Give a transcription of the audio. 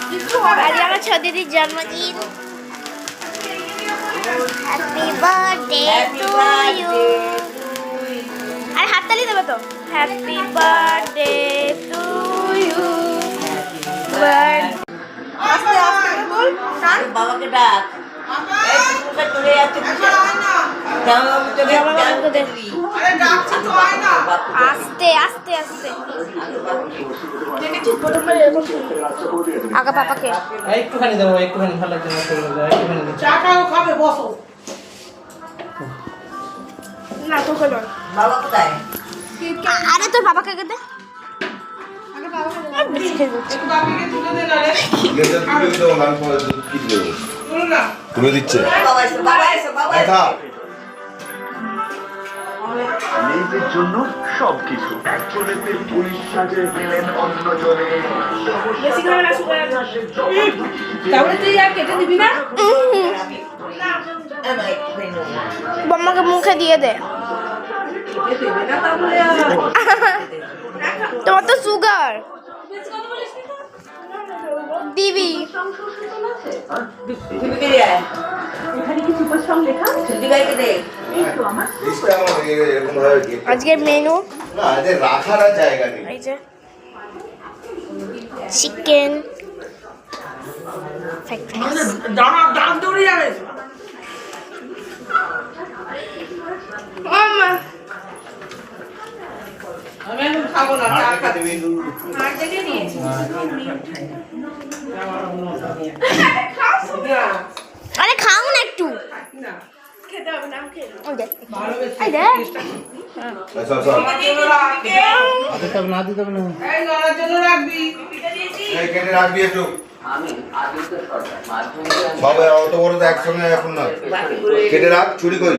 আজ আমার ছোদিদির জন্মদিন। Happy birthday to you. আর হাততালি দেবে তো। Happy birthday to you. আস্তে আস্তে বল। বাবাকে ডাক। এই কুকুরটা চলে যাচ্ছে আস্তে আস্তে আস্তে আগা পাপাকে একটুখানি দেবো, একটুখানি ভালো লাগছে না, একটুখানি চাটাও খাবে, বসো। না তোকে নয়। বাবা কোথায়? আরে তোর বাবাকে দে। বাপিকে তুলে দে না রে। তুলো না। তুলে দিচ্ছে বাবা এসো, বাবা এসো, বাবা এসো। দেখা মেয়েদের জন্য সবকিছু একজনের পুলিশ সাজে পেলেন অন্যজনে তাহলে তুই আর কেটে দিবি না? বম্মাকে মুখে দিয়ে দে। কেটে দেবে না তাহলে আর। তোমার তো সুগার দিবি। দিদিকে দিয়ে আয়। দিদিভাইকে দে। আজকের মেনু না এদের রাখার আর জায়গা নেই। এই যে চিকেন ফ্রাইড রাইস। দাম দৌড়ে যাবে। আমি এখন খাবো না, চা খাবো। আর দেখে নিয়েছি। আরে খাও না একটু। না, খেতে হবে না, আমি খেয়ে নেবো। ওই দে। ভালোবেসে এই দে। আচ্ছা আচ্ছা আমার জন্য রাখবি। দিতে হবে না, দিতে হবে না। এই নড়ার জন্য রাখবি। এই কেটে রাখবি একটু আমি আগে তো সরকার মাধ্যমিক সবাই অত বড় তো একসঙ্গে এখন না কেটে রাখ ছুরি কই